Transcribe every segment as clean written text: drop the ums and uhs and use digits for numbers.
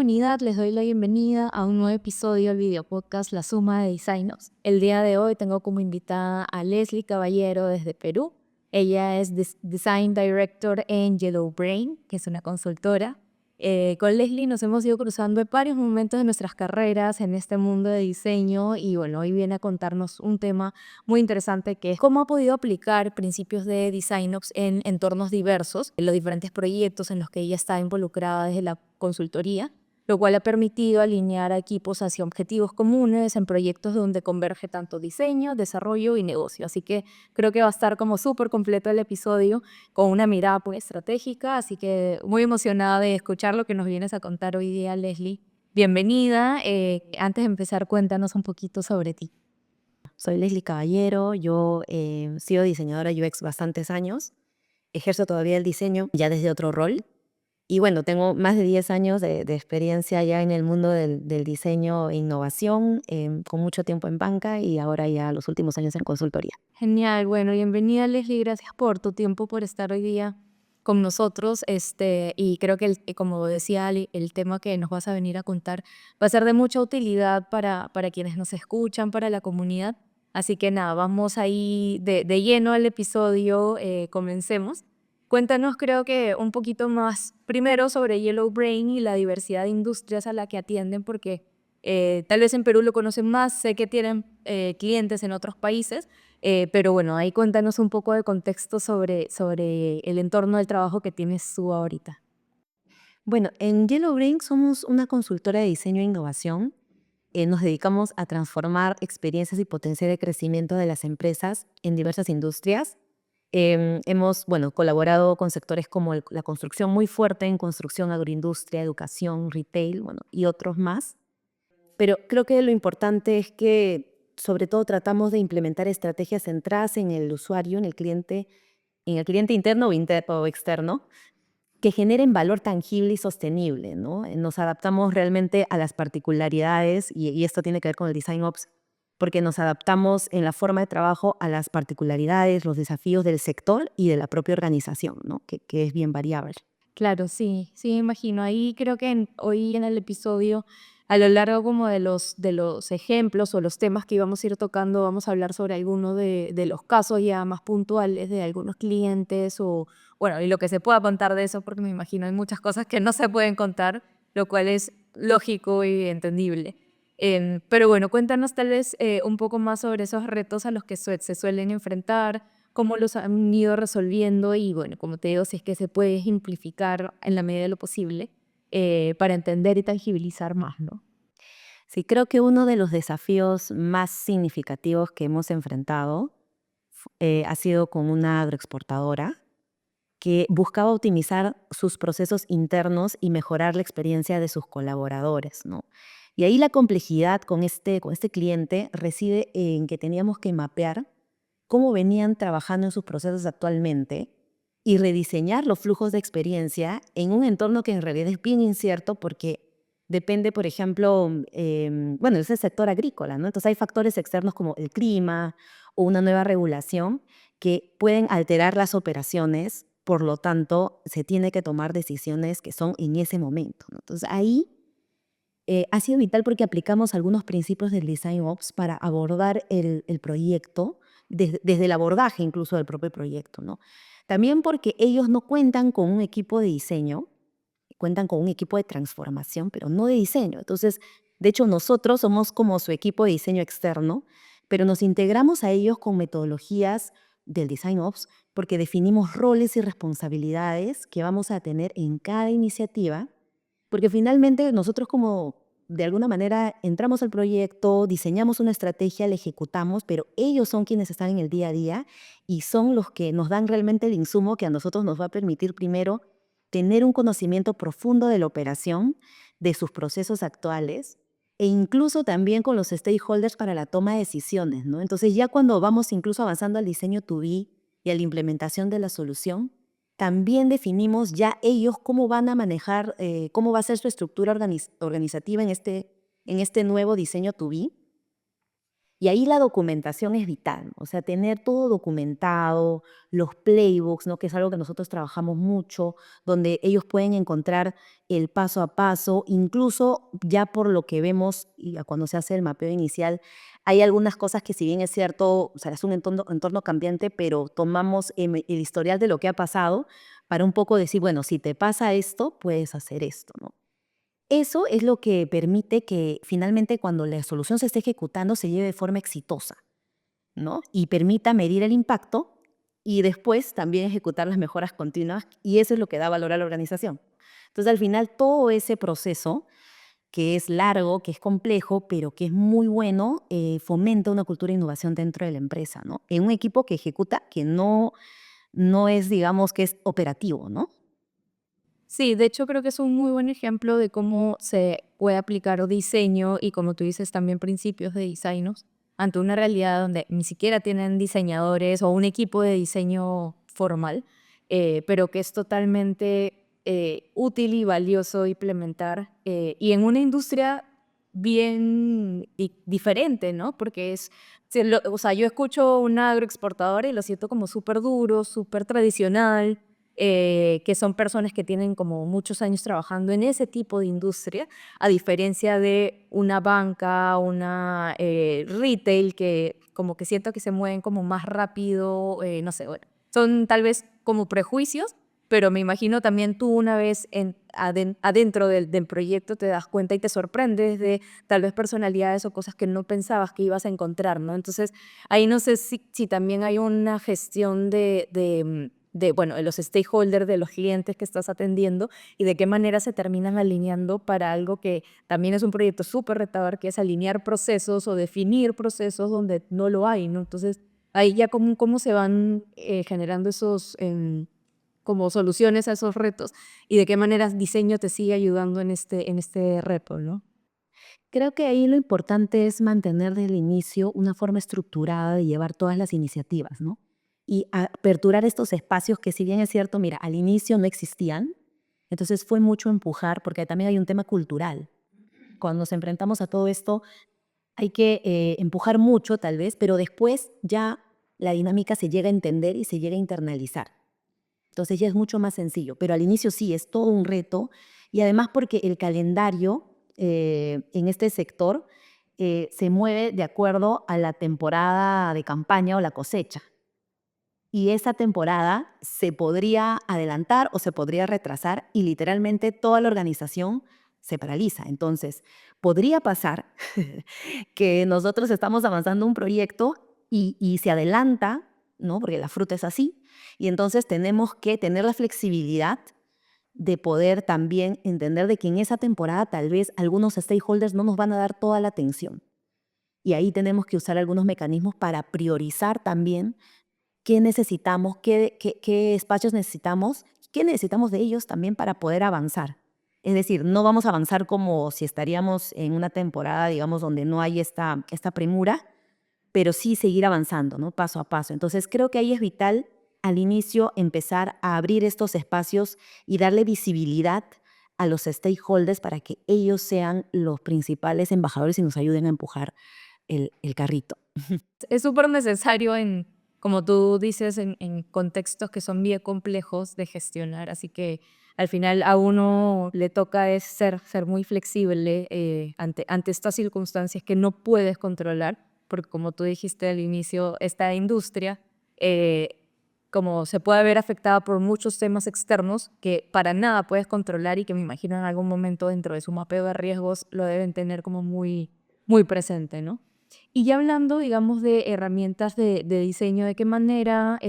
comunidad, les doy la bienvenida a un nuevo episodio del video podcast La Suma de Designos. El día de hoy tengo como invitada a Leslie Caballero desde Perú. Ella es Design Director en Yellow Brain, que es una consultora. Con Leslie nos hemos ido cruzando en varios momentos de nuestras carreras en este mundo de diseño y bueno, hoy viene a contarnos un tema muy interesante que es cómo ha podido aplicar principios de DesignOps en entornos diversos, en los diferentes proyectos en los que ella está involucrada desde la consultoría, lo cual ha permitido alinear a equipos hacia objetivos comunes en proyectos donde converge tanto diseño, desarrollo y negocio. Así que creo que va a estar como súper completo el episodio con una mirada pues, estratégica, así que muy emocionada de escuchar lo que nos vienes a contar hoy día, Leslie. Bienvenida. Antes de empezar, cuéntanos un poquito sobre ti. Soy Leslie Caballero, yo he sido diseñadora UX bastantes años, ejerzo todavía el diseño ya desde otro rol y bueno, tengo más de 10 años de experiencia ya en el mundo del diseño e innovación, con mucho tiempo en banca y ahora ya los últimos años en consultoría. Genial, bueno, bienvenida Leslie, gracias por tu tiempo, por estar hoy día con nosotros, y creo que como decía Ali, el tema que nos vas a venir a contar va a ser de mucha utilidad para quienes nos escuchan, para la comunidad, así que nada, vamos ahí de lleno al episodio, comencemos. Cuéntanos creo que un poquito más, primero sobre Yellow Brain y la diversidad de industrias a la que atienden, porque tal vez en Perú lo conocen más, sé que tienen clientes en otros países, pero bueno, ahí cuéntanos un poco de contexto sobre el entorno del trabajo que tienes tú ahorita. Bueno, en Yellow Brain somos una consultora de diseño e innovación. Nos dedicamos a transformar experiencias y potenciar el crecimiento de las empresas en diversas industrias. Hemos, bueno, colaborado con sectores como la construcción muy fuerte en construcción, agroindustria, educación, retail, bueno, y otros más. Pero creo que lo importante es que sobre todo tratamos de implementar estrategias centradas en el usuario, en el cliente interno o externo, que generen valor tangible y sostenible, ¿no? Nos adaptamos realmente a las particularidades y esto tiene que ver con el Design Ops, porque nos adaptamos en la forma de trabajo a las particularidades, los desafíos del sector y de la propia organización, ¿no? Que es bien variable. Claro, sí, sí, me imagino. Ahí creo que hoy en el episodio, a lo largo como de los ejemplos o los temas que íbamos a ir tocando, vamos a hablar sobre algunos de los casos ya más puntuales de algunos clientes o, bueno, y lo que se pueda contar de eso, porque me imagino hay muchas cosas que no se pueden contar, lo cual es lógico y entendible. Pero bueno, cuéntanos tal vez un poco más sobre esos retos a los que se suelen enfrentar, cómo los han ido resolviendo y bueno, como te digo, si es que se puede simplificar en la medida de lo posible para entender y tangibilizar más, ¿no? Sí, creo que uno de los desafíos más significativos que hemos enfrentado ha sido con una agroexportadora que buscaba optimizar sus procesos internos y mejorar la experiencia de sus colaboradores, ¿no? Y ahí la complejidad con este cliente reside en que teníamos que mapear cómo venían trabajando en sus procesos actualmente y rediseñar los flujos de experiencia en un entorno que en realidad es bien incierto porque depende, por ejemplo, bueno, es el sector agrícola, ¿no? Entonces hay factores externos como el clima o una nueva regulación que pueden alterar las operaciones, por lo tanto, se tiene que tomar decisiones que son en ese momento, ¿no? Entonces ahí ha sido vital porque aplicamos algunos principios del Design Ops para abordar el proyecto, desde el abordaje incluso del propio proyecto, ¿no? También porque ellos no cuentan con un equipo de diseño, cuentan con un equipo de transformación, pero no de diseño. Entonces, de hecho, nosotros somos como su equipo de diseño externo, pero nos integramos a ellos con metodologías del Design Ops porque definimos roles y responsabilidades que vamos a tener en cada iniciativa, porque finalmente nosotros como de alguna manera entramos al proyecto, diseñamos una estrategia, la ejecutamos, pero ellos son quienes están en el día a día y son los que nos dan realmente el insumo que a nosotros nos va a permitir primero tener un conocimiento profundo de la operación, de sus procesos actuales e incluso también con los stakeholders para la toma de decisiones, ¿no? Entonces ya cuando vamos incluso avanzando al diseño 2B y a la implementación de la solución, también definimos ya ellos cómo van a manejar, cómo va a ser su estructura organizativa en este nuevo diseño 2B Y ahí la documentación es vital, ¿no? O sea, tener todo documentado, los playbooks, ¿no? Que es algo que nosotros trabajamos mucho, donde ellos pueden encontrar el paso a paso, incluso ya por lo que vemos y cuando se hace el mapeo inicial, hay algunas cosas que si bien es cierto, o sea, es un entorno cambiante, pero tomamos el historial de lo que ha pasado para un poco decir, bueno, si te pasa esto, puedes hacer esto, ¿no? Eso es lo que permite que finalmente cuando la solución se esté ejecutando se lleve de forma exitosa, ¿no? Y permita medir el impacto y después también ejecutar las mejoras continuas y eso es lo que da valor a la organización. Entonces al final todo ese proceso que es largo, que es complejo, pero que es muy bueno, fomenta una cultura de innovación dentro de la empresa, ¿no? En un equipo que ejecuta, que no es, digamos, que es operativo, ¿no? Sí, de hecho creo que es un muy buen ejemplo de cómo se puede aplicar diseño y como tú dices también principios de diseños ante una realidad donde ni siquiera tienen diseñadores o un equipo de diseño formal, pero que es totalmente útil y valioso implementar y en una industria bien diferente, ¿no? Porque es, o sea, yo escucho un agroexportador y lo siento como súper duro, súper tradicional, que son personas que tienen como muchos años trabajando en ese tipo de industria, a diferencia de una banca, una retail, que como que siento que se mueven como más rápido, no sé, bueno, son tal vez como prejuicios, pero me imagino también tú una vez adentro del proyecto te das cuenta y te sorprendes de tal vez personalidades o cosas que no pensabas que ibas a encontrar, ¿no? Entonces, ahí no sé si también hay una gestión bueno, de los stakeholders, de los clientes que estás atendiendo y de qué manera se terminan alineando para algo que también es un proyecto súper retador, que es alinear procesos o definir procesos donde no lo hay, ¿no? Entonces, ahí ya cómo se van generando esos como soluciones a esos retos y de qué manera diseño te sigue ayudando en este reto, ¿no? Creo que ahí lo importante es mantener desde el inicio una forma estructurada de llevar todas las iniciativas, ¿no? Y aperturar estos espacios que si bien es cierto, mira, al inicio no existían, entonces fue mucho empujar porque también hay un tema cultural. Cuando nos enfrentamos a todo esto hay que empujar mucho tal vez, pero después ya la dinámica se llega a entender y se llega a internalizar. Entonces ya es mucho más sencillo, pero al inicio sí, es todo un reto y además porque el calendario en este sector se mueve de acuerdo a la temporada de campaña o la cosecha. Y esa temporada se podría adelantar o se podría retrasar y literalmente toda la organización se paraliza. Entonces, podría pasar que nosotros estamos avanzando un proyecto y se adelanta, ¿no? Porque la fruta es así. Y entonces tenemos que tener la flexibilidad de poder también entender de que en esa temporada tal vez algunos stakeholders no nos van a dar toda la atención. Y ahí tenemos que usar algunos mecanismos para priorizar también qué necesitamos, qué espacios necesitamos, qué necesitamos de ellos también para poder avanzar. Es decir, no vamos a avanzar como si estaríamos en una temporada, digamos, donde no hay esta premura, pero sí seguir avanzando, ¿no? Paso a paso. Entonces, creo que ahí es vital al inicio empezar a abrir estos espacios y darle visibilidad a los stakeholders para que ellos sean los principales embajadores y nos ayuden a empujar el carrito. Es súper necesario como tú dices, en contextos que son bien complejos de gestionar, así que al final a uno le toca es ser muy flexible ante estas circunstancias que no puedes controlar, porque como tú dijiste al inicio, esta industria eh, como se puede ver afectada por muchos temas externos que para nada puedes controlar y que me imagino en algún momento dentro de su mapeo de riesgos lo deben tener como muy presente, ¿no? Y ya hablando, digamos, de herramientas de diseño, ¿de qué manera,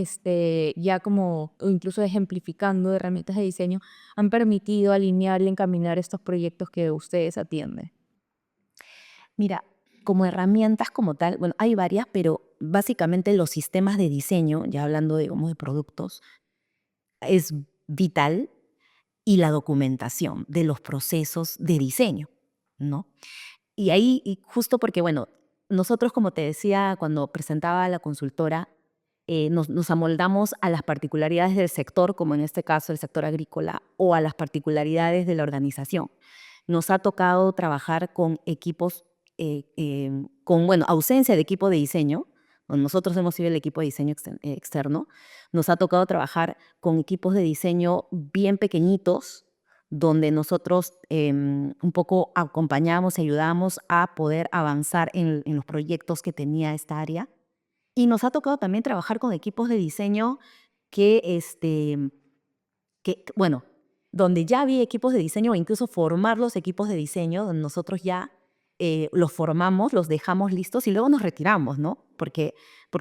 ya como, o incluso ejemplificando herramientas de diseño, han permitido alinear y encaminar estos proyectos que ustedes atienden? Mira, como herramientas como tal, bueno, hay varias, pero básicamente los sistemas de diseño, ya hablando, digamos, de productos, es vital y la documentación de los procesos de diseño, ¿no? Y ahí, y justo porque, bueno, nosotros, como te decía cuando presentaba la consultora, nos amoldamos a las particularidades del sector, como en este caso el sector agrícola, o a las particularidades de la organización. Nos ha tocado trabajar con equipos con, bueno, ausencia de equipo de diseño, nosotros hemos sido el equipo de diseño externo, nos ha tocado trabajar con equipos de diseño bien pequeñitos, donde nosotros un poco acompañamos y ayudamos a poder avanzar en los proyectos que tenía esta área. Y nos ha tocado también trabajar con equipos de diseño bueno, donde ya había equipos de diseño o incluso formar los equipos de diseño, donde nosotros ya los formamos, los dejamos listos y luego nos retiramos, ¿no? Porque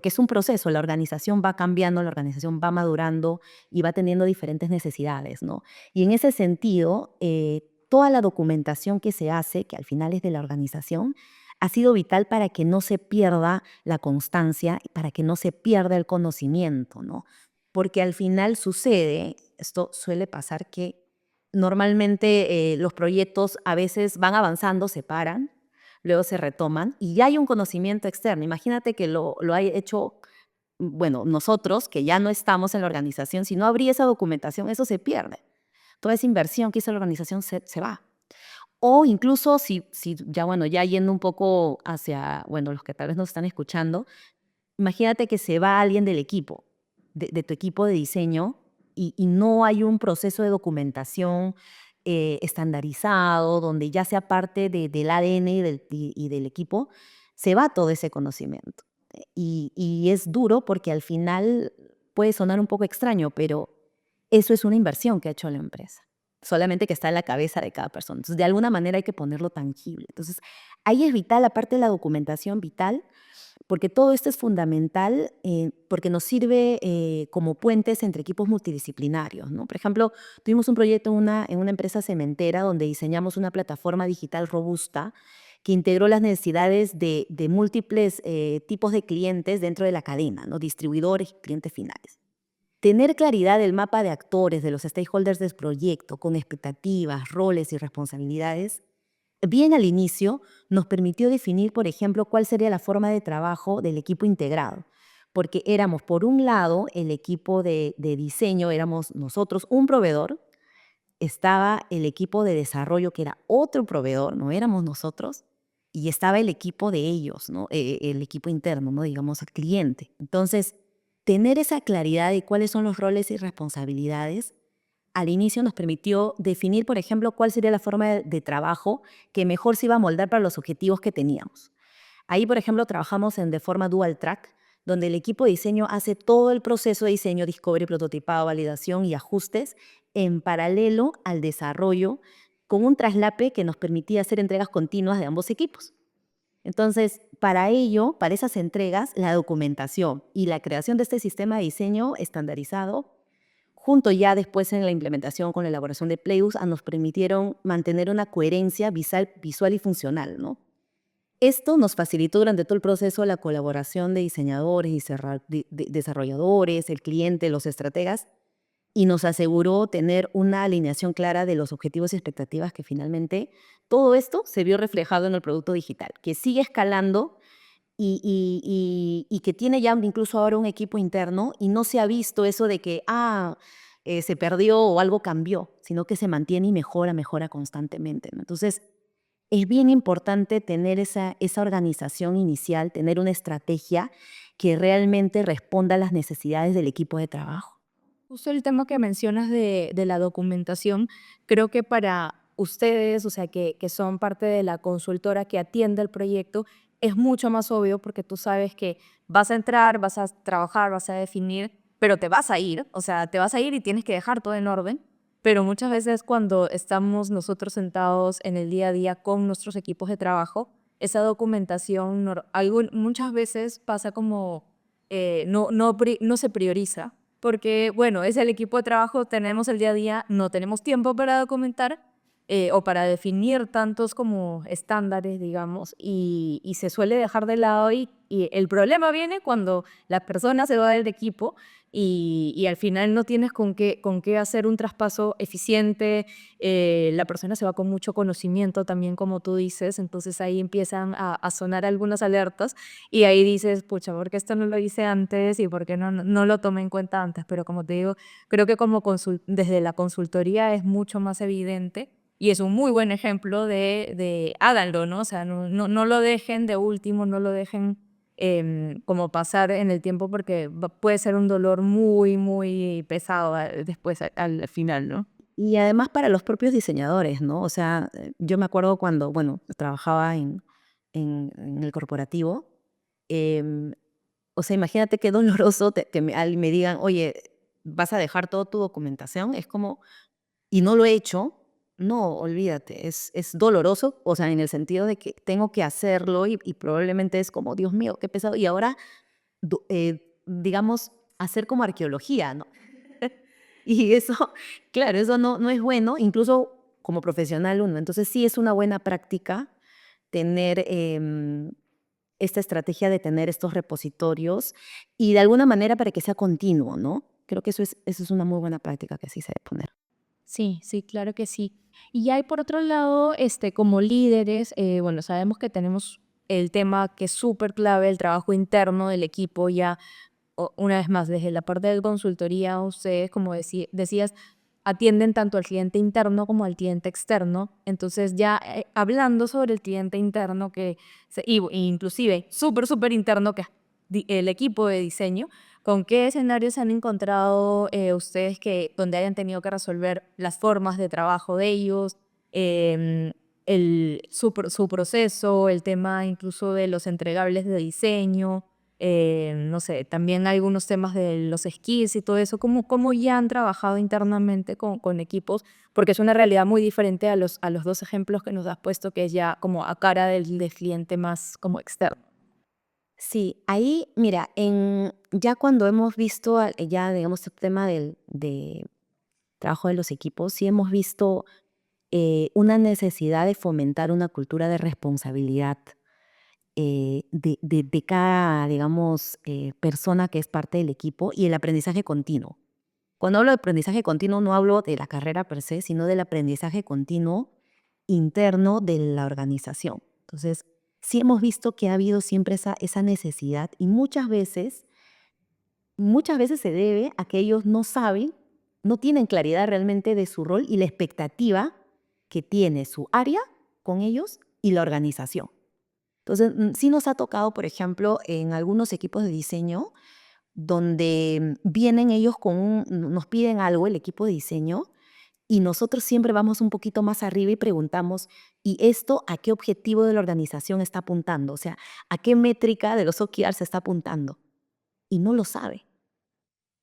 es un proceso, la organización va cambiando, la organización va madurando y va teniendo diferentes necesidades, ¿no? Y en ese sentido, toda la documentación que se hace, que al final es de la organización, ha sido vital para que no se pierda la constancia, para que no se pierda el conocimiento, ¿no? Porque al final sucede, esto suele pasar que normalmente los proyectos a veces van avanzando, se paran, luego se retoman y ya hay un conocimiento externo. Imagínate que lo hay hecho, bueno, nosotros que ya no estamos en la organización, si no habría esa documentación, eso se pierde. Toda esa inversión que hizo la organización se va. O incluso si ya, bueno, ya yendo un poco hacia, bueno, los que tal vez nos están escuchando, imagínate que se va alguien del equipo, de tu equipo de diseño, y no hay un proceso de documentación estandarizado, donde ya sea parte del ADN y del equipo, se va todo ese conocimiento. Y es duro porque al final puede sonar un poco extraño, pero eso es una inversión que ha hecho la empresa, solamente que está en la cabeza de cada persona. Entonces, de alguna manera hay que ponerlo tangible. Entonces, ahí es vital, aparte de la documentación, vital porque todo esto es fundamental, porque nos sirve como puentes entre equipos multidisciplinarios, ¿no? Por ejemplo, tuvimos un proyecto en una empresa cementera donde diseñamos una plataforma digital robusta que integró las necesidades de múltiples tipos de clientes dentro de la cadena, ¿no? Distribuidores y clientes finales. Tener claridad del mapa de actores, de los stakeholders del proyecto, con expectativas, roles y responsabilidades, bien al inicio nos permitió definir, por ejemplo, cuál sería la forma de trabajo del equipo integrado, porque éramos, por un lado, el equipo de diseño, éramos nosotros un proveedor, estaba el equipo de desarrollo, que era otro proveedor, no éramos nosotros, y estaba el equipo de ellos, ¿no? El equipo interno, ¿no? Digamos, el cliente. Entonces, tener esa claridad de cuáles son los roles y responsabilidades al inicio nos permitió definir, por ejemplo, cuál sería la forma de trabajo que mejor se iba a moldar para los objetivos que teníamos. Ahí, por ejemplo, trabajamos de forma dual track, donde el equipo de diseño hace todo el proceso de diseño, discovery, prototipado, validación y ajustes en paralelo al desarrollo, con un traslape que nos permitía hacer entregas continuas de ambos equipos. Entonces, para ello, para esas entregas, la documentación y la creación de este sistema de diseño estandarizado junto ya después en la implementación con la elaboración de playbooks, nos permitieron mantener una coherencia visual y funcional, ¿no? Esto nos facilitó durante todo el proceso la colaboración de diseñadores y desarrolladores, el cliente, los estrategas, y nos aseguró tener una alineación clara de los objetivos y expectativas que finalmente todo esto se vio reflejado en el producto digital, que sigue escalando y que tiene ya incluso ahora un equipo interno y no se ha visto eso de que, se perdió o algo cambió, sino que se mantiene y mejora constantemente, ¿no? Entonces, es bien importante tener esa organización inicial, tener una estrategia que realmente responda a las necesidades del equipo de trabajo. Justo el tema que mencionas de la documentación, creo que para ustedes, o sea, que son parte de la consultora que atiende el proyecto, es mucho más obvio porque tú sabes que vas a entrar, vas a trabajar, vas a definir, pero te vas a ir, o sea, te vas a ir y tienes que dejar todo en orden. Pero muchas veces cuando estamos nosotros sentados en el día a día con nuestros equipos de trabajo, esa documentación muchas veces pasa como no se prioriza porque, bueno, es el equipo de trabajo, tenemos el día a día, no tenemos tiempo para documentar o para definir tantos como estándares, digamos, y se suele dejar de lado y el problema viene cuando la persona se va del equipo y al final no tienes con qué hacer un traspaso eficiente, la persona se va con mucho conocimiento también, como tú dices, entonces ahí empiezan a sonar algunas alertas y ahí dices, pucha, ¿por qué esto no lo hice antes y por qué no lo tomé en cuenta antes? Pero como te digo, creo que desde la consultoría es mucho más evidente y es un muy buen ejemplo de háganlo, ¿no? O sea, no lo dejen de último, no lo dejen como pasar en el tiempo porque puede ser un dolor muy, muy pesado después al final, ¿no? Y además para los propios diseñadores, ¿no? O sea, yo me acuerdo cuando, bueno, trabajaba en el corporativo, em, o sea, imagínate qué doloroso que me digan, oye, vas a dejar toda tu documentación, es como, y no lo he hecho, no, olvídate, es doloroso, o sea, en el sentido de que tengo que hacerlo y probablemente es como, Dios mío, qué pesado, y ahora, digamos, hacer como arqueología, ¿no? Y eso, claro, eso no es bueno, incluso como profesional uno. Entonces sí es una buena práctica tener esta estrategia de tener estos repositorios y de alguna manera para que sea continuo, ¿no? Creo que eso es una muy buena práctica que sí se debe poner. Sí, sí, claro que sí. Y hay por otro lado, como líderes, bueno, sabemos que tenemos el tema que es súper clave, el trabajo interno del equipo, ya una vez más, desde la parte de consultoría, ustedes, como decías, atienden tanto al cliente interno como al cliente externo. Entonces ya hablando sobre el cliente interno, inclusive súper, súper interno, que es el equipo de diseño, ¿con qué escenarios se han encontrado ustedes donde hayan tenido que resolver las formas de trabajo de ellos, em, su proceso, el tema incluso de los entregables de diseño? No sé, también algunos temas de los skills y todo eso, cómo ya han trabajado internamente con equipos, porque es una realidad muy diferente a los dos ejemplos que nos has puesto, que es ya como a cara del cliente más como externo. Sí, ahí, mira, ya cuando hemos visto, ya digamos, el tema de trabajo de los equipos, sí hemos visto una necesidad de fomentar una cultura de responsabilidad de cada, digamos, persona que es parte del equipo y el aprendizaje continuo. Cuando hablo de aprendizaje continuo, no hablo de la carrera per se, sino del aprendizaje continuo interno de la organización. Entonces, sí hemos visto que ha habido siempre esa necesidad y muchas veces se debe a que ellos no saben, no tienen claridad realmente de su rol y la expectativa que tiene su área con ellos y la organización. Entonces, sí nos ha tocado, por ejemplo, en algunos equipos de diseño, donde vienen ellos nos piden algo, el equipo de diseño, y nosotros siempre vamos un poquito más arriba y preguntamos, ¿y esto a qué objetivo de la organización está apuntando? O sea, ¿a qué métrica de los OKRs se está apuntando? Y no lo sabe.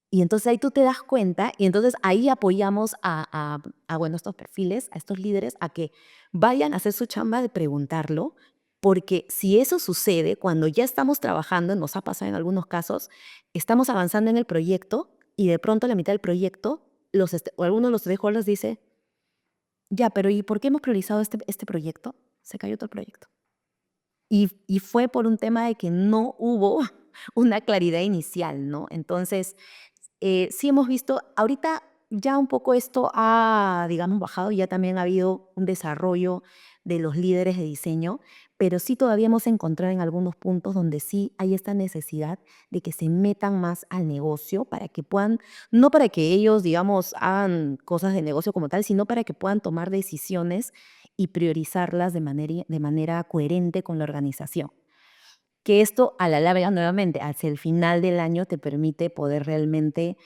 Y entonces ahí tú te das cuenta y entonces ahí apoyamos bueno, estos perfiles, a estos líderes, a que vayan a hacer su chamba de preguntarlo, porque si eso sucede, cuando ya estamos trabajando, nos ha pasado en algunos casos, estamos avanzando en el proyecto y de pronto a la mitad del proyecto, o alguno de los stakeholders dice, ya, pero ¿y por qué hemos priorizado este proyecto? Se cayó todo el proyecto. Y fue por un tema de que no hubo una claridad inicial, ¿no? Entonces, sí hemos visto, ahorita ya un poco esto ha, digamos, bajado, ya también ha habido un desarrollo de los líderes de diseño, pero sí todavía hemos encontrado en algunos puntos donde sí hay esta necesidad de que se metan más al negocio para que puedan, no para que ellos, digamos, hagan cosas de negocio como tal, sino para que puedan tomar decisiones y priorizarlas de manera coherente con la organización. Que esto a la larga, nuevamente, hacia el final del año te permite poder realmente,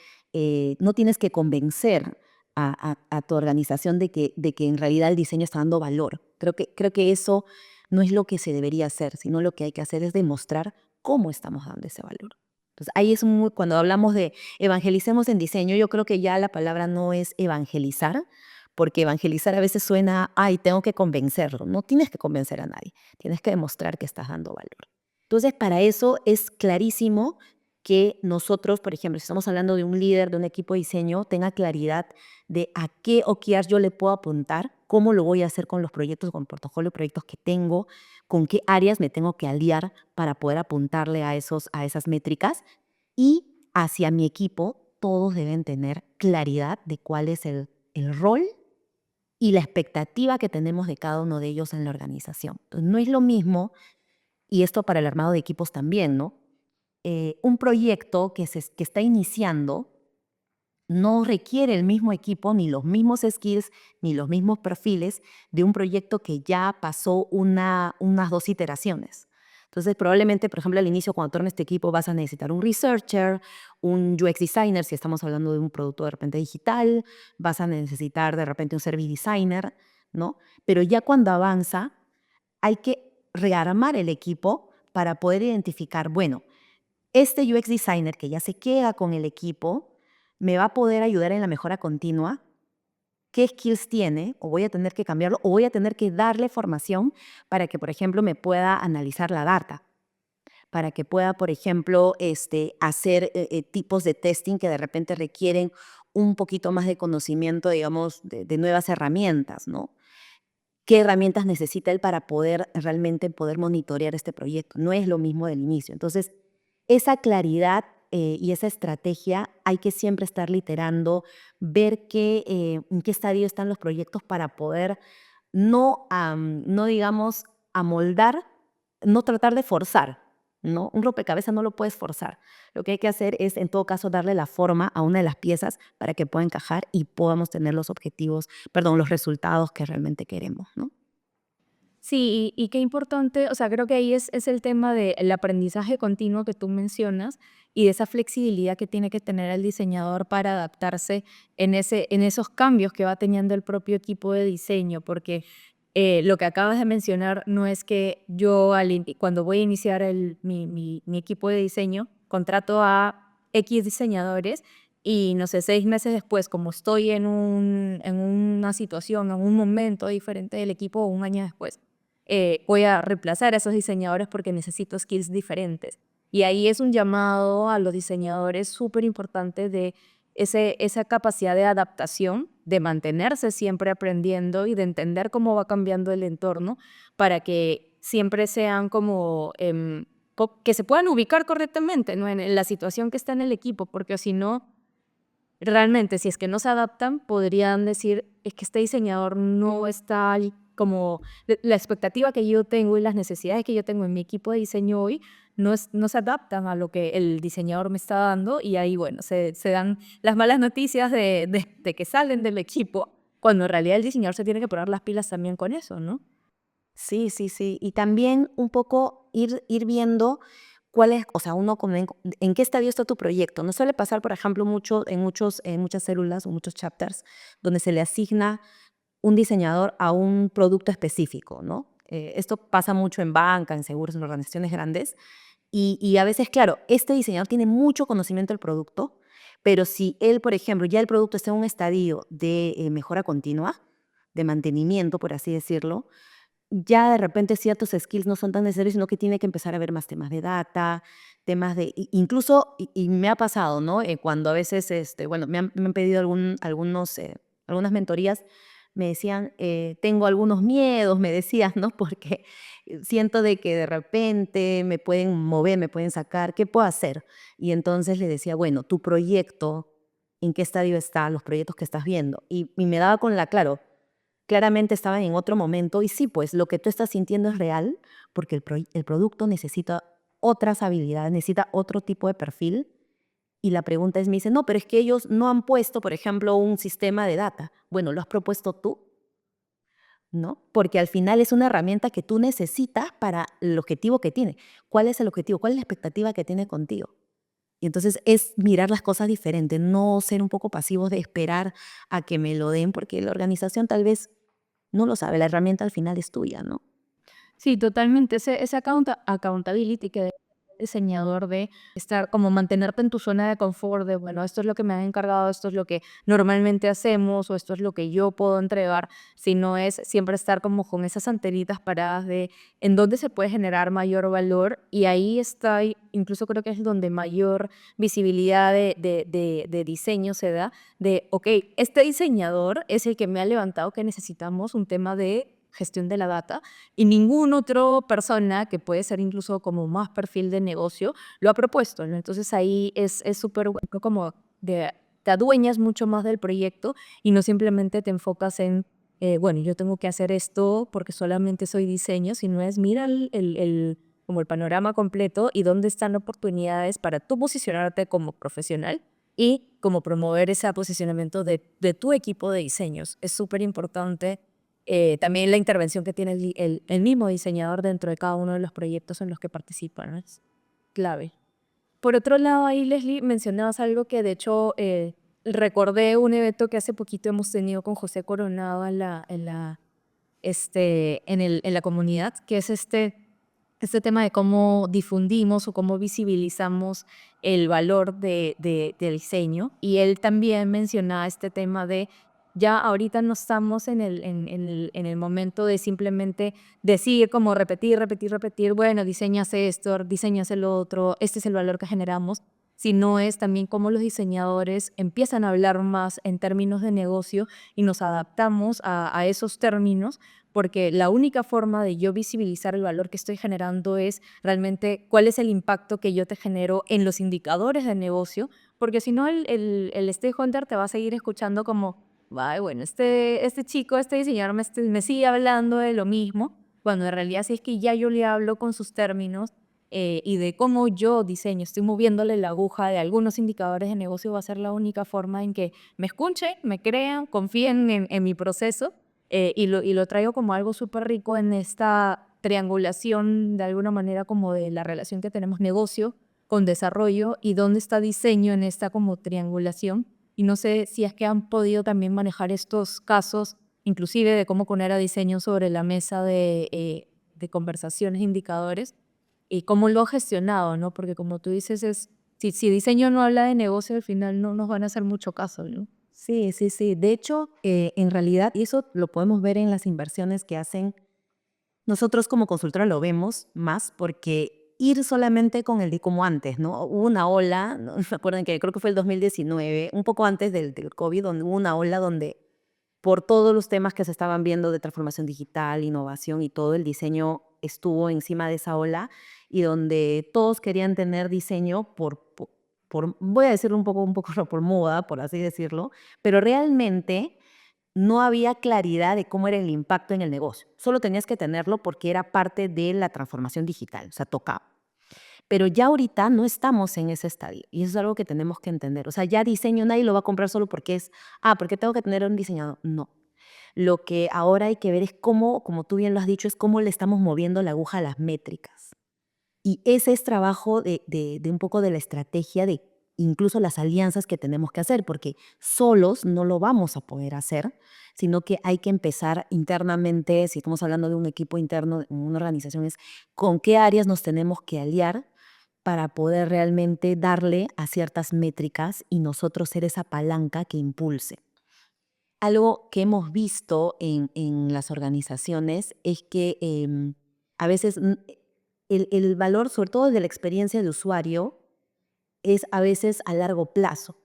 no tienes que convencer a tu organización de que en realidad el diseño está dando valor. Creo que eso no es lo que se debería hacer, sino lo que hay que hacer es demostrar cómo estamos dando ese valor. Entonces, ahí cuando hablamos de evangelicemos en diseño, yo creo que ya la palabra no es evangelizar, porque evangelizar a veces suena, ay, tengo que convencerlo. No tienes que convencer a nadie, tienes que demostrar que estás dando valor. Entonces, para eso es clarísimo que nosotros, por ejemplo, si estamos hablando de un líder de un equipo de diseño, tenga claridad de a qué OKRs yo le puedo apuntar, cómo lo voy a hacer con los proyectos, con el portafolio de proyectos que tengo, con qué áreas me tengo que aliar para poder apuntarle a esas métricas. Y hacia mi equipo, todos deben tener claridad de cuál es el rol y la expectativa que tenemos de cada uno de ellos en la organización. Entonces, no es lo mismo, y esto para el armado de equipos también, ¿no? Un proyecto que está iniciando no requiere el mismo equipo, ni los mismos skills, ni los mismos perfiles de un proyecto que ya pasó unas 2 iteraciones. Entonces, probablemente, por ejemplo, al inicio, cuando tú armes este equipo, vas a necesitar un researcher, un UX designer, si estamos hablando de un producto de repente digital, vas a necesitar de repente un service designer, ¿no? Pero ya cuando avanza, hay que rearmar el equipo para poder identificar, bueno, este UX designer que ya se queda con el equipo me va a poder ayudar en la mejora continua. ¿Qué skills tiene? O voy a tener que cambiarlo, o voy a tener que darle formación para que, por ejemplo, me pueda analizar la data, para que pueda, por ejemplo, hacer tipos de testing que de repente requieren un poquito más de conocimiento, digamos, de nuevas herramientas, ¿no? ¿Qué herramientas necesita él para poder realmente poder monitorear este proyecto? No es lo mismo del inicio. Entonces, esa claridad y esa estrategia hay que siempre estar iterando, ver en qué estadio están los proyectos para poder no digamos, amoldar, no tratar de forzar, ¿no? Un rompecabezas no lo puedes forzar. Lo que hay que hacer es, en todo caso, darle la forma a una de las piezas para que pueda encajar y podamos tener los objetivos, perdón, los resultados que realmente queremos, ¿no? Sí, y qué importante, o sea, creo que ahí es el tema del aprendizaje continuo que tú mencionas y de esa flexibilidad que tiene que tener el diseñador para adaptarse en esos cambios que va teniendo el propio equipo de diseño, porque lo que acabas de mencionar no es que yo cuando voy a iniciar mi equipo de diseño, contrato a X diseñadores y no sé, 6 meses después, como estoy en una situación, en un momento diferente del equipo o un año después, voy a reemplazar a esos diseñadores porque necesito skills diferentes. Y ahí es un llamado a los diseñadores súper importante de esa capacidad de adaptación, de mantenerse siempre aprendiendo y de entender cómo va cambiando el entorno para que siempre sean como, que se puedan ubicar correctamente, ¿no? En la situación que está en el equipo, porque si no, realmente, si es que no se adaptan, podrían decir, es que este diseñador no está como la expectativa que yo tengo y las necesidades que yo tengo en mi equipo de diseño hoy no se adaptan a lo que el diseñador me está dando y ahí, bueno, se dan las malas noticias de que salen del equipo, cuando en realidad el diseñador se tiene que poner las pilas también con eso, ¿no? Sí, sí, sí. Y también un poco ir viendo cuál es, o sea, uno en qué estadio está tu proyecto. No suele pasar, por ejemplo, mucho en muchas células o muchos chapters donde se le asigna un diseñador a un producto específico, ¿no? Esto pasa mucho en banca, en seguros, en organizaciones grandes. Y a veces, claro, este diseñador tiene mucho conocimiento del producto, pero si él, por ejemplo, ya el producto está en un estadio de mejora continua, de mantenimiento, por así decirlo, ya de repente ciertos skills no son tan necesarios, sino que tiene que empezar a ver más temas de data, temas incluso, y me ha pasado, ¿no? Cuando a veces, bueno, me han pedido algunas mentorías, me decían, tengo algunos miedos, me decías, ¿no? Porque siento de que de repente me pueden mover, me pueden sacar, ¿qué puedo hacer? Y entonces le decía, bueno, tu proyecto, ¿en qué estadio está? Los proyectos que estás viendo. Y me daba con claro, claramente estaban en otro momento y sí, pues lo que tú estás sintiendo es real porque el producto necesita otras habilidades, necesita otro tipo de perfil. Y la pregunta es, me dice, no, pero es que ellos no han puesto, por ejemplo, un sistema de data. Bueno, ¿lo has propuesto tú? ¿No? Porque al final es una herramienta que tú necesitas para el objetivo que tiene. ¿Cuál es el objetivo? ¿Cuál es la expectativa que tiene contigo? Y entonces es mirar las cosas diferentes, no ser un poco pasivos de esperar a que me lo den, porque la organización tal vez no lo sabe, la herramienta al final es tuya, ¿no? Sí, totalmente. Ese accountability que debe tener el diseñador de estar como mantenerte en tu zona de confort, de bueno, esto es lo que me han encargado, esto es lo que normalmente hacemos o esto es lo que yo puedo entregar, sino es siempre estar como con esas antenitas paradas de en dónde se puede generar mayor valor y ahí está, incluso creo que es donde mayor visibilidad de diseño se da, de, ok, este diseñador es el que me ha levantado que necesitamos un tema de gestión de la data y ninguna otra persona que puede ser incluso como más perfil de negocio lo ha propuesto, ¿no? Entonces ahí es súper bueno como te adueñas mucho más del proyecto y no simplemente te enfocas en, bueno, yo tengo que hacer esto porque solamente soy diseño, sino es mira como el panorama completo y dónde están oportunidades para tú posicionarte como profesional y como promover ese posicionamiento de tu equipo de diseños. Es súper importante también la intervención que tiene el mismo diseñador dentro de cada uno de los proyectos en los que participa, ¿no? Es clave. Por otro lado, ahí, Leslie, mencionabas algo que de hecho recordé un evento que hace poquito hemos tenido con José Coronado en la comunidad, que es este tema de cómo difundimos o cómo visibilizamos el valor del diseño. Y él también mencionaba este tema de ya ahorita no estamos en el momento de simplemente decir, como repetir, bueno, diseñas esto, diseñas el otro, este es el valor que generamos, sino es también cómo los diseñadores empiezan a hablar más en términos de negocio y nos adaptamos a esos términos, porque la única forma de yo visibilizar el valor que estoy generando es realmente cuál es el impacto que yo te genero en los indicadores de negocio, porque si no el stakeholder te va a seguir escuchando como, "Ay, bueno, este chico, este diseñador me sigue hablando de lo mismo", cuando en realidad si es que ya yo le hablo con sus términos y de cómo yo diseño, estoy moviéndole la aguja de algunos indicadores de negocio, va a ser la única forma en que me escuchen, me crean, confíen en mi proceso y lo traigo como algo súper rico en esta triangulación de alguna manera como de la relación que tenemos negocio con desarrollo y dónde está diseño en esta como triangulación. Y no sé si es que han podido también manejar estos casos, inclusive de cómo poner a diseño sobre la mesa de conversaciones, indicadores, y cómo lo ha gestionado, ¿no? Porque como tú dices, si diseño no habla de negocio, al final no nos van a hacer mucho caso, ¿no? Sí, sí, sí. De hecho, en realidad, y eso lo podemos ver en las inversiones que hacen, nosotros como consultora lo vemos más porque ir solamente con el de como antes, ¿no? Hubo una ola, ¿no? Me acuerdan que creo que fue el 2019, un poco antes del COVID, donde hubo una ola donde por todos los temas que se estaban viendo de transformación digital, innovación y todo, el diseño estuvo encima de esa ola y donde todos querían tener diseño voy a decirlo un poco por moda, por así decirlo, pero realmente no había claridad de cómo era el impacto en el negocio. Solo tenías que tenerlo porque era parte de la transformación digital, o sea, tocaba. Pero ya ahorita no estamos en ese estadio y eso es algo que tenemos que entender. O sea, ya diseño nadie lo va a comprar solo porque porque tengo que tener un diseñador. No. Lo que ahora hay que ver es cómo, como tú bien lo has dicho, es cómo le estamos moviendo la aguja a las métricas. Y ese es trabajo de un poco de la estrategia de incluso las alianzas que tenemos que hacer, porque solos no lo vamos a poder hacer, sino que hay que empezar internamente, si estamos hablando de un equipo interno, en una organización, es con qué áreas nos tenemos que aliar para poder realmente darle a ciertas métricas y nosotros ser esa palanca que impulse. Algo que hemos visto en las organizaciones es que a veces el valor, sobre todo de la experiencia de usuario, es a veces a largo plazo.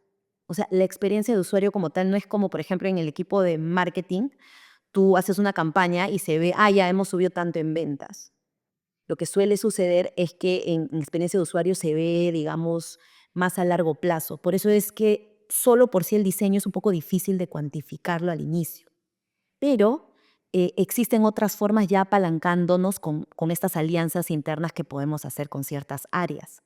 O sea, la experiencia de usuario como tal no es como, por ejemplo, en el equipo de marketing, tú haces una campaña y se ve, ya hemos subido tanto en ventas. Lo que suele suceder es que en experiencia de usuario se ve, digamos, más a largo plazo. Por eso es que solo por sí el diseño es un poco difícil de cuantificarlo al inicio. Pero existen otras formas ya apalancándonos con estas alianzas internas que podemos hacer con ciertas áreas.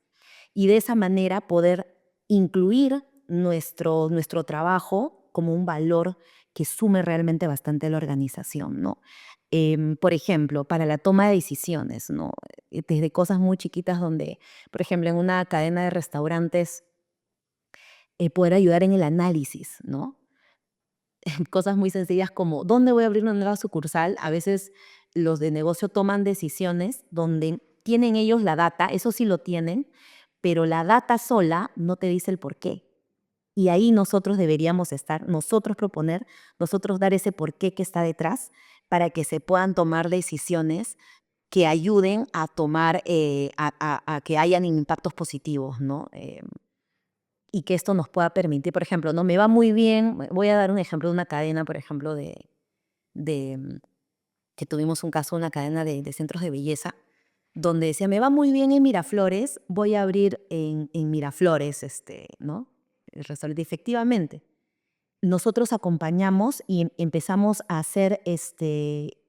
Y de esa manera poder incluir nuestro trabajo como un valor que sume realmente bastante a la organización, ¿no? Por ejemplo, para la toma de decisiones, ¿no? Desde cosas muy chiquitas donde, por ejemplo, en una cadena de restaurantes, poder ayudar en el análisis, ¿no? Cosas muy sencillas como dónde voy a abrir una nueva sucursal. A veces los de negocio toman decisiones donde tienen ellos la data, eso sí lo tienen, pero la data sola no te dice el por qué. Y ahí nosotros deberíamos estar, nosotros proponer, nosotros dar ese por qué que está detrás para que se puedan tomar decisiones que ayuden a tomar, a que hayan impactos positivos, ¿no? Y que esto nos pueda permitir, por ejemplo, no me va muy bien, voy a dar un ejemplo de una cadena, por ejemplo, de que tuvimos un caso, una cadena de centros de belleza, donde decía, me va muy bien en Miraflores, voy a abrir en Miraflores, ¿no? El restaurante. Efectivamente, nosotros acompañamos y empezamos a hacer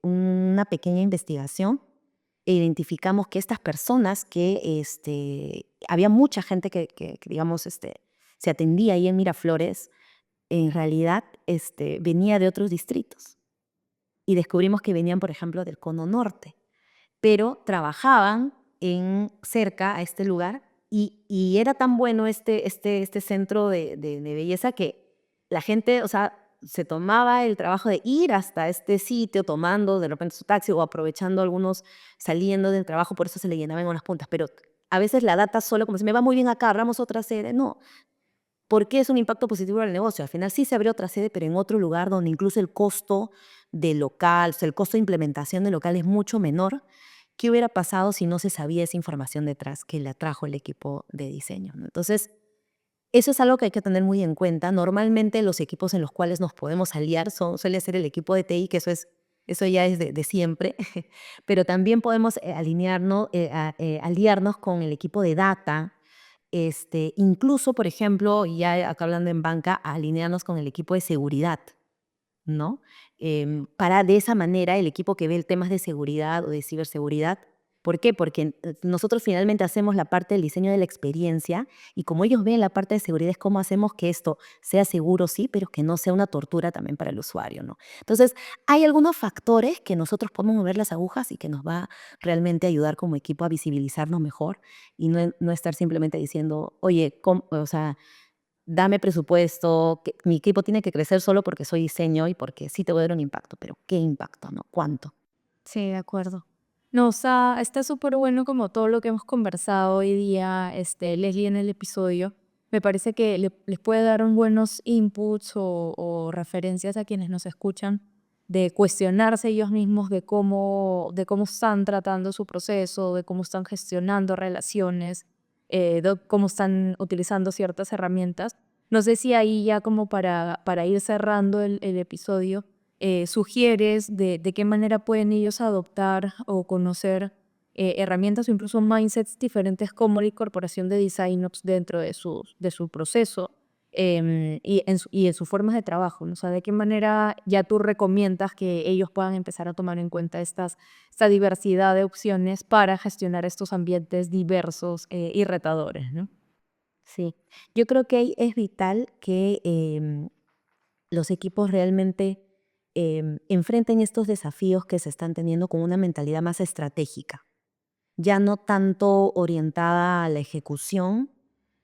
una pequeña investigación e identificamos que estas personas había mucha gente que digamos, se atendía ahí en Miraflores, en realidad venía de otros distritos. Y descubrimos que venían, por ejemplo, del Cono Norte, pero trabajaban cerca a este lugar y era tan bueno este centro de belleza que la gente, o sea, se tomaba el trabajo de ir hasta este sitio tomando de repente su taxi o aprovechando algunos saliendo del trabajo, por eso se le llenaban unas puntas, pero a veces la data solo como si me va muy bien acá, abramos otra sede, no. ¿Por qué es un impacto positivo al negocio? Al final sí se abrió otra sede, pero en otro lugar donde incluso el costo del local, o sea, el costo de implementación del local es mucho menor. ¿Qué hubiera pasado si no se sabía esa información detrás que le atrajo el equipo de diseño, ¿no? Entonces, eso es algo que hay que tener muy en cuenta. Normalmente los equipos en los cuales nos podemos aliar suele ser el equipo de TI, que eso ya es de siempre, pero también podemos aliarnos con el equipo de data, incluso, por ejemplo, ya acá hablando en banca, alinearnos con el equipo de seguridad, ¿no? Para de esa manera el equipo que ve el temas de seguridad o de ciberseguridad. ¿Por qué? Porque nosotros finalmente hacemos la parte del diseño de la experiencia y como ellos ven la parte de seguridad es cómo hacemos que esto sea seguro, sí, pero que no sea una tortura también para el usuario, ¿no? Entonces, hay algunos factores que nosotros podemos mover las agujas y que nos va realmente a ayudar como equipo a visibilizarnos mejor y no estar simplemente diciendo, oye, o sea, dame presupuesto, que mi equipo tiene que crecer solo porque soy diseño y porque sí te voy a dar un impacto, pero ¿qué impacto, no? ¿Cuánto? Sí, de acuerdo. No, o sea, está súper bueno como todo lo que hemos conversado hoy día, Leslie, en el episodio. Me parece que les puede dar un buenos inputs o referencias a quienes nos escuchan de cuestionarse ellos mismos de cómo están tratando su proceso, de cómo están gestionando relaciones, de cómo están utilizando ciertas herramientas. No sé si ahí ya como para ir cerrando el episodio, sugieres de qué manera pueden ellos adoptar o conocer herramientas o incluso mindsets diferentes como la incorporación de design ops dentro de su proceso y en sus formas de trabajo, ¿no? O sea, de qué manera ya tú recomiendas que ellos puedan empezar a tomar en cuenta esta diversidad de opciones para gestionar estos ambientes diversos y retadores, ¿no? Sí, yo creo que ahí es vital que los equipos realmente enfrenten estos desafíos que se están teniendo con una mentalidad más estratégica, ya no tanto orientada a la ejecución,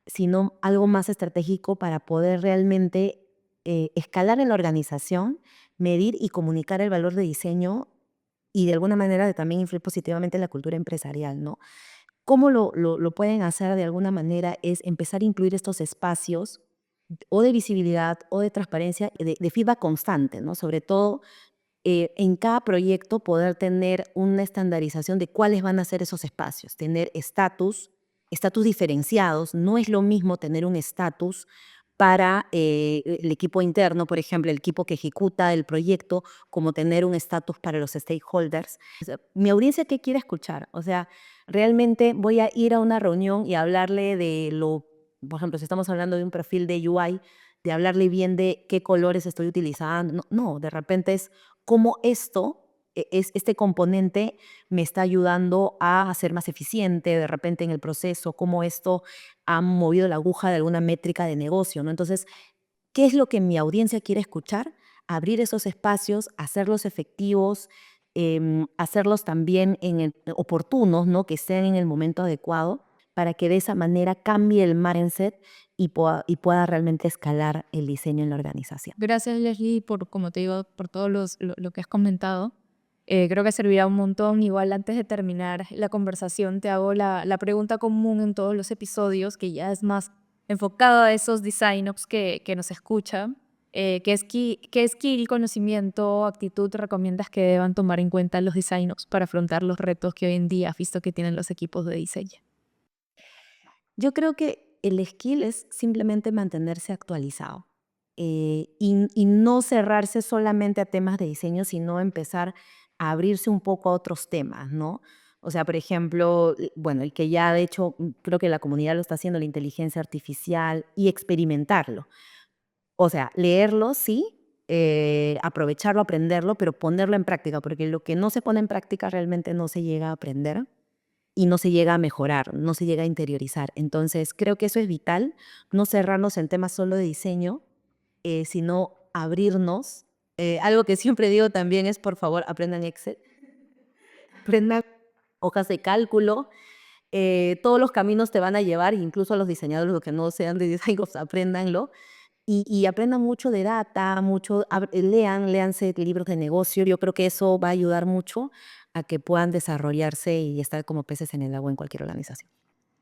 sino algo más estratégico para poder realmente escalar en la organización, medir y comunicar el valor de diseño y de alguna manera de también influir positivamente en la cultura empresarial, ¿no? ¿Cómo lo pueden hacer de alguna manera? Es empezar a incluir estos espacios o de visibilidad o de transparencia, de feedback constante, ¿no? Sobre todo en cada proyecto poder tener una estandarización de cuáles van a ser esos espacios, tener estatus diferenciados. No es lo mismo tener un estatus para el equipo interno, por ejemplo, el equipo que ejecuta el proyecto, como tener un estatus para los stakeholders. O sea, mi audiencia, ¿qué quiere escuchar? O sea, realmente voy a ir a una reunión y hablarle por ejemplo, si estamos hablando de un perfil de UI, de hablarle bien de qué colores estoy utilizando. No, no, de repente es cómo este componente me está ayudando a ser más eficiente de repente en el proceso, cómo esto ha movido la aguja de alguna métrica de negocio, ¿no? Entonces, ¿qué es lo que mi audiencia quiere escuchar? Abrir esos espacios, hacerlos efectivos, hacerlos también oportunos, ¿no? Que estén en el momento adecuado para que de esa manera cambie el mindset y pueda realmente escalar el diseño en la organización. Gracias, Leslie, por, como te digo, por todo lo que has comentado. Creo que servirá un montón. Igual antes de terminar la conversación, te hago la pregunta común en todos los episodios, que ya es más enfocada a esos design ops que nos escuchan. ¿Qué skill, conocimiento, actitud recomiendas que deban tomar en cuenta los design ops para afrontar los retos que hoy en día has visto que tienen los equipos de diseño? Yo creo que el skill es simplemente mantenerse actualizado y no cerrarse solamente a temas de diseño, sino empezar a abrirse un poco a otros temas, ¿no? O sea, por ejemplo, bueno, el que ya de hecho creo que la comunidad lo está haciendo, la inteligencia artificial y experimentarlo. O sea, leerlo, sí, aprovecharlo, aprenderlo, pero ponerlo en práctica, porque lo que no se pone en práctica realmente no se llega a aprender. y no se llega a mejorar, no se llega a interiorizar. Entonces, creo que eso es vital, no cerrarnos en temas solo de diseño, sino abrirnos. Algo que siempre digo también es, por favor, aprendan Excel, aprendan hojas de cálculo. Todos los caminos te van a llevar, incluso a los diseñadores, los que no sean de diseño, pues apréndanlo. Y aprendan mucho de data, léanse libros de negocio. Yo creo que eso va a ayudar mucho a que puedan desarrollarse y estar como peces en el agua en cualquier organización.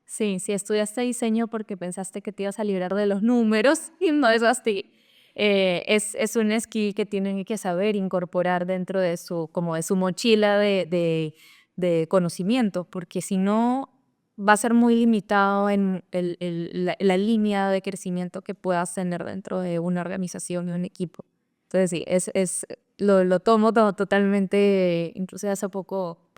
Sí, si estudiaste diseño porque pensaste que te ibas a librar de los números y no es así. Es un skill que tienen que saber incorporar dentro de como de su mochila de conocimiento, porque si no va a ser muy limitado en la línea de crecimiento que puedas tener dentro de una organización y un equipo. Entonces sí, lo tomo totalmente. Incluso hace poco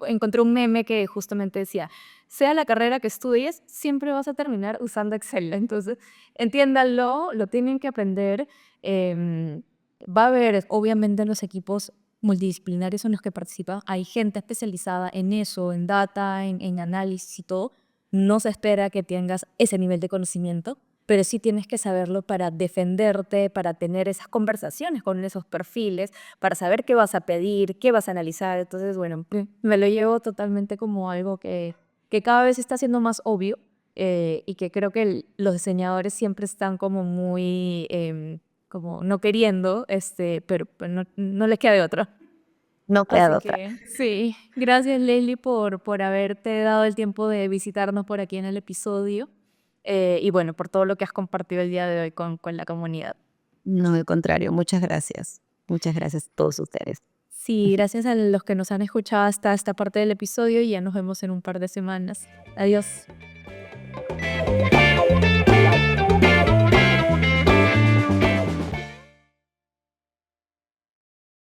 encontré un meme que justamente decía, sea la carrera que estudies, siempre vas a terminar usando Excel. Entonces, entiéndanlo, lo tienen que aprender. Va a haber, obviamente, en los equipos multidisciplinarios en los que participan, hay gente especializada en eso, en data, en análisis y todo. No se espera que tengas ese nivel de conocimiento, pero sí tienes que saberlo para defenderte, para tener esas conversaciones con esos perfiles, para saber qué vas a pedir, qué vas a analizar. Entonces, bueno, me lo llevo totalmente como algo que cada vez está siendo más obvio, y que creo que los diseñadores siempre están como muy, como no queriendo, pero no les queda de otra. No queda de Así otra. que sí, gracias Leslie por haberte dado el tiempo de visitarnos por aquí en el episodio, y bueno, por todo lo que has compartido el día de hoy con la comunidad. No, al contrario, muchas gracias. Muchas gracias a todos ustedes. Sí, gracias a los que nos han escuchado hasta esta parte del episodio y ya nos vemos en un par de semanas. Adiós.